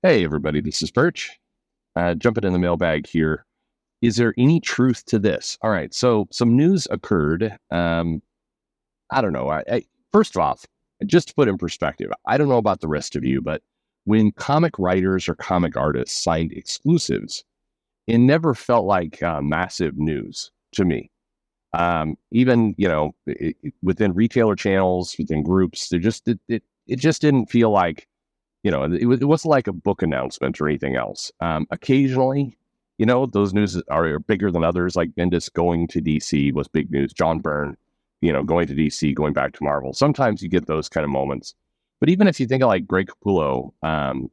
Hey, everybody, this is Perch. Jumping in the mailbag here. Is there any truth to this? All right, so some news occurred. I don't know. First off, just to put in perspective, I don't know about the rest of you, but when comic writers or comic artists signed exclusives, it never felt like massive news to me. Even within retailer channels, within groups, it just didn't feel like it wasn't like a book announcement or anything else. Occasionally, those news are bigger than others. Like Bendis going to DC was big news. John Byrne, going to DC, going back to Marvel. Sometimes you get those kind of moments. But even if you think of like Greg Capullo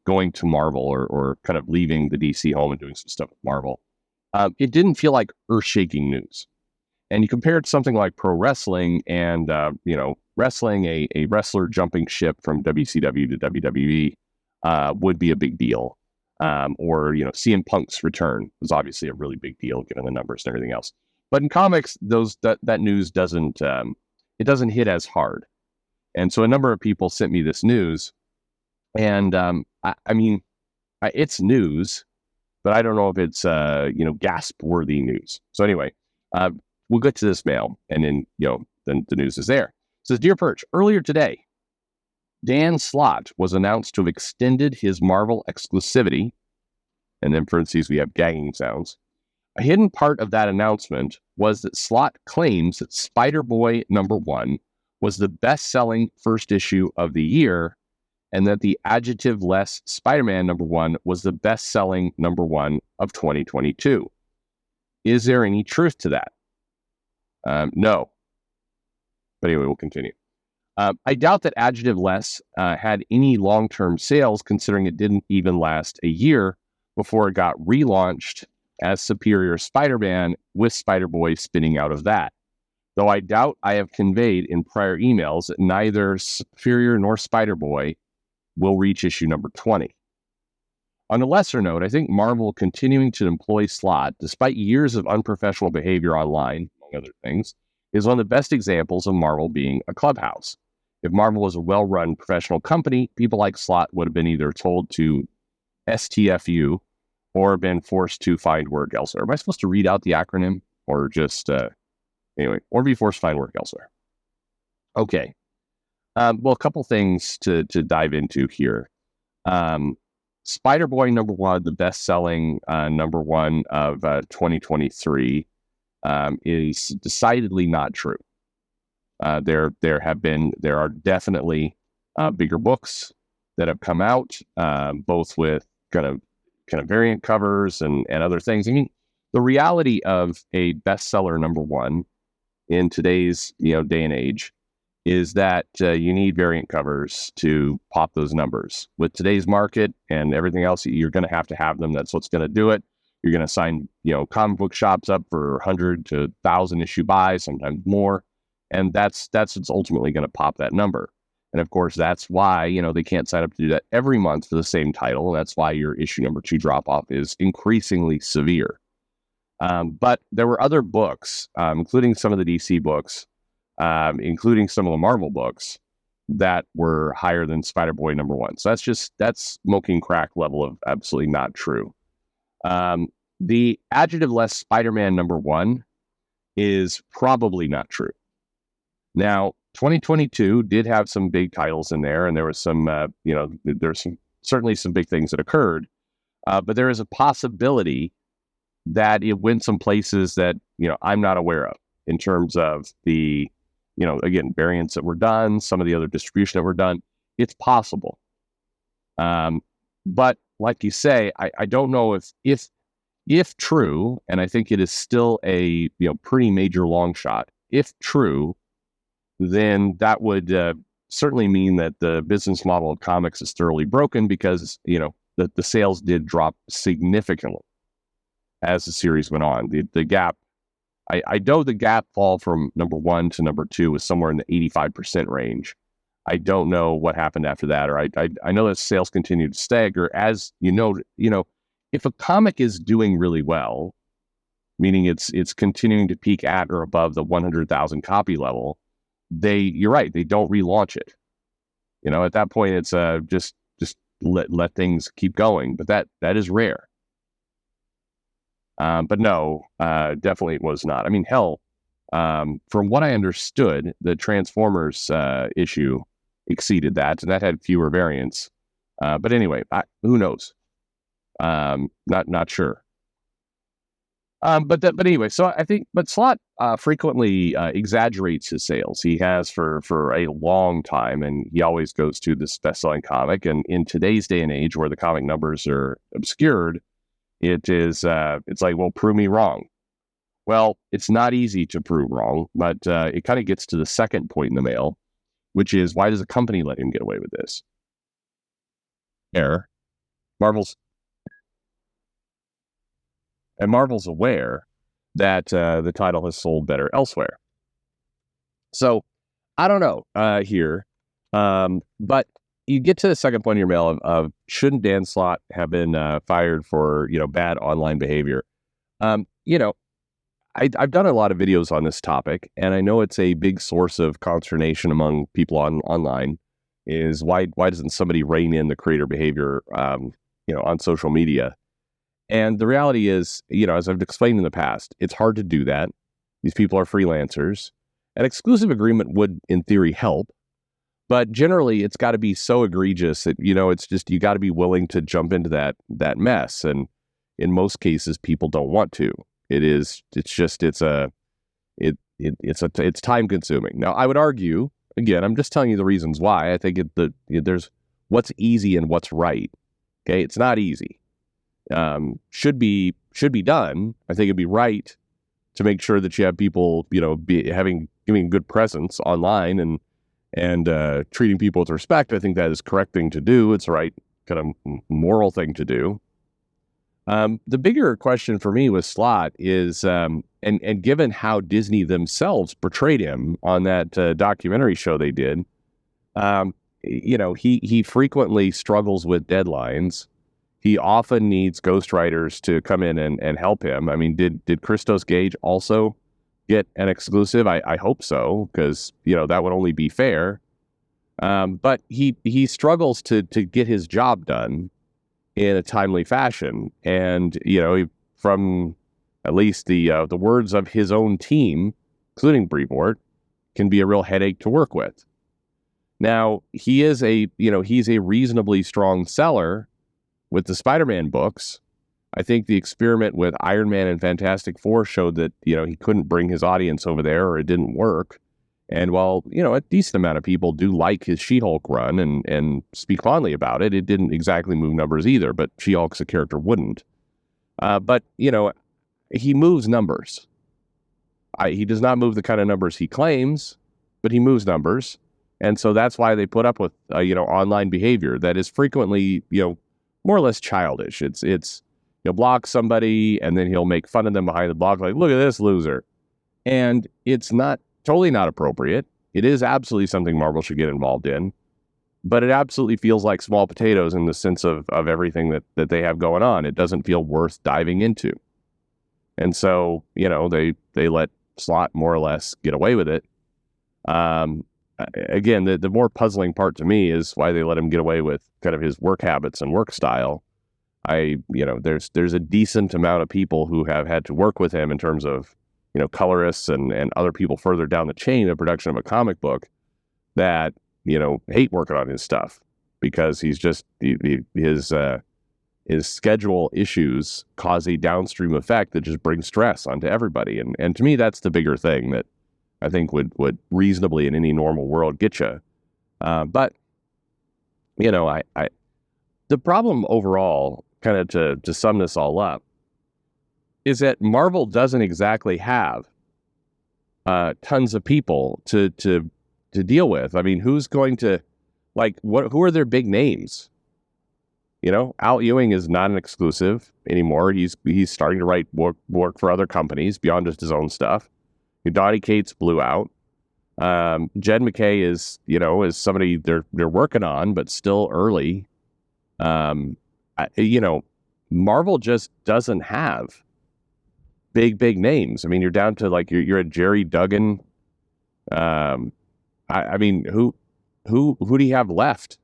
going to Marvel or kind of leaving the DC home and doing some stuff with Marvel, it didn't feel like earth-shaking news. And you compare it to something like pro wrestling and, wrestling, a wrestler jumping ship from WCW to WWE would be a big deal. Or CM Punk's return was obviously a really big deal given the numbers and everything else. But in comics, that news doesn't hit as hard. And so a number of people sent me this news, and it's news, but I don't know if it's gasp worthy news. So anyway, we'll get to this mail, and then the news is there. It says, Dear Perch, earlier today, Dan Slott was announced to have extended his Marvel exclusivity, and then parentheses we have gagging sounds. A hidden part of that announcement was that Slott claims that Spider-Boy #1 was the best-selling first issue of the year, and that the adjective-less Spider-Man #1 was the best-selling #1 of 2022. Is there any truth to that? No. But anyway, we'll continue. I doubt that Adjective Less had any long-term sales, considering it didn't even last a year before it got relaunched as Superior Spider-Man, with Spider-Boy spinning out of that. Though I doubt I have conveyed in prior emails that neither Superior nor Spider-Boy will reach issue number 20. On a lesser note, I think Marvel continuing to employ Slott, despite years of unprofessional behavior online, among other things, is one of the best examples of Marvel being a clubhouse. If Marvel was a well-run professional company, people like Slott would have been either told to STFU or been forced to find work elsewhere. Am I supposed to read out the acronym or just, or be forced to find work elsewhere? Okay. Well, a couple things to dive into here. Spider-Boy #1, the best-selling #1 of 2023, is decidedly not true. There are definitely bigger books that have come out, both with kind of variant covers and other things. I mean, the reality of a bestseller #1 in today's day and age is that you need variant covers to pop those numbers. With today's market and everything else, you're going to have them. That's what's going to do it. You're going to sign, comic book shops up for 100 to 1,000 issue buys, sometimes more. And that's what's ultimately going to pop that number. And of course, that's why, they can't sign up to do that every month for the same title. And that's why your issue number 2 drop off is increasingly severe. But there were other books, including some of the DC books, including some of the Marvel books, that were higher than Spider-Boy #1. So that's smoking crack level of absolutely not true. The adjective-less Spider-Man #1 is probably not true. Now, 2022 did have some big titles in there, and there was some, there's certainly some big things that occurred. But there is a possibility that it went some places that, I'm not aware of in terms of the, again, variants that were done, some of the other distribution that were done. It's possible. But like you say, I don't know if true, and I think it is still a, pretty major long shot. If true, then that would certainly mean that the business model of comics is thoroughly broken, because, the sales did drop significantly as the series went on. The gap, I know the gap fall from #1 to #2 was somewhere in the 85% range. I don't know what happened after that, or I know that sales continued to stagger. As if a comic is doing really well, meaning it's continuing to peak at or above the 100,000 copy level, you're right, they don't relaunch it. At that point, it's just let things keep going, but that is rare. But no, definitely it was not. I mean, hell, from what I understood, the Transformers issue exceeded that, and that had fewer variants. But anyway, who knows? Not sure. But anyway, so I think, but Slott frequently exaggerates his sales. He has for a long time, and he always goes to this best-selling comic. And in today's day and age, where the comic numbers are obscured, it's like, well, prove me wrong. Well, it's not easy to prove wrong, but it kind of gets to the second point in the mail, which is, why does a company let him get away with this? Error. Marvel's aware that the title has sold better elsewhere. So I don't know here, but you get to the second point in your mail of shouldn't Dan Slott have been fired for bad online behavior? I've done a lot of videos on this topic, and I know it's a big source of consternation among people online. Is why doesn't somebody rein in the creator behavior on social media? And the reality is, as I've explained in the past, it's hard to do that. These people are freelancers. An exclusive agreement would, in theory, help. But generally, it's got to be so egregious that, it's just, you got to be willing to jump into that mess. And in most cases, people don't want to. It's time consuming. Now, I would argue, again, I'm just telling you the reasons why. I think there's what's easy and what's right. Okay. It's not easy. Should be done. I think it'd be right to make sure that you have people, giving good presence online and treating people with respect. I think that is the correct thing to do. It's the right kind of moral thing to do. The bigger question for me with Slott is, and given how Disney themselves portrayed him on that documentary show they did, he frequently struggles with deadlines. He often needs ghostwriters to come in and help him. I mean, did Christos Gage also get an exclusive? I hope so, because that would only be fair. But he struggles to get his job done in a timely fashion, and from at least the words of his own team, including Brevoort, can be a real headache to work with. Now, he's a reasonably strong seller with the Spider-Man books. I think the experiment with Iron Man and Fantastic Four showed that, he couldn't bring his audience over there, or it didn't work. And while, a decent amount of people do like his She-Hulk run and speak fondly about it, it didn't exactly move numbers either, but She-Hulk's a character wouldn't. But he moves numbers. He does not move the kind of numbers he claims, but he moves numbers. And so that's why they put up with, online behavior that is frequently, more or less childish. It's he'll block somebody and then he'll make fun of them behind the block, like, look at this loser. And it's totally not appropriate. It is absolutely something Marvel should get involved in, but it absolutely feels like small potatoes in the sense of everything that they have going on. It doesn't feel worth diving into. And so, they let Slott more or less get away with it. Again, the more puzzling part to me is why they let him get away with kind of his work habits and work style. There's a decent amount of people who have had to work with him in terms of, colorists and other people further down the chain of production of a comic book that, hate working on his stuff because he's just, his schedule issues cause a downstream effect that just brings stress onto everybody. And to me, that's the bigger thing that I think would reasonably in any normal world get you. But, the problem overall, kind of to sum this all up, is that Marvel doesn't exactly have tons of people to deal with. I mean, who's going to, who are their big names? Al Ewing is not an exclusive anymore. He's starting to write work for other companies beyond just his own stuff. Donny Cates blew out. Jed MacKay is somebody they're working on, but still early. Marvel just doesn't have big names. I mean, you're down to you're at Jerry Duggan. I mean, who do you have left?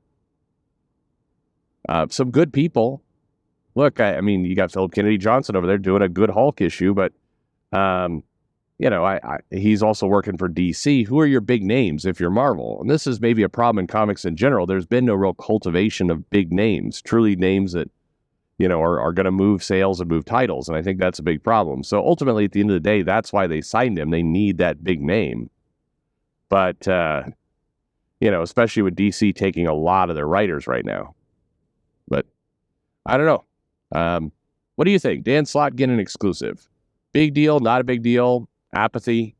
Some good people. Look, I mean, you got Philip Kennedy Johnson over there doing a good Hulk issue, but he's also working for DC. Who are your big names if you're Marvel? And this is maybe a problem in comics in general. There's been no real cultivation of big names, truly names that, are going to move sales and move titles. And I think that's a big problem. So ultimately, at the end of the day, that's why they signed him. They need that big name. But, especially with DC taking a lot of their writers right now. But I don't know. What do you think? Dan Slott getting an exclusive. Big deal, not a big deal, apathy,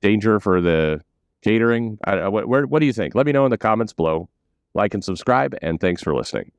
danger for the catering. What do you think? Let me know in the comments below. Like and subscribe, and thanks for listening.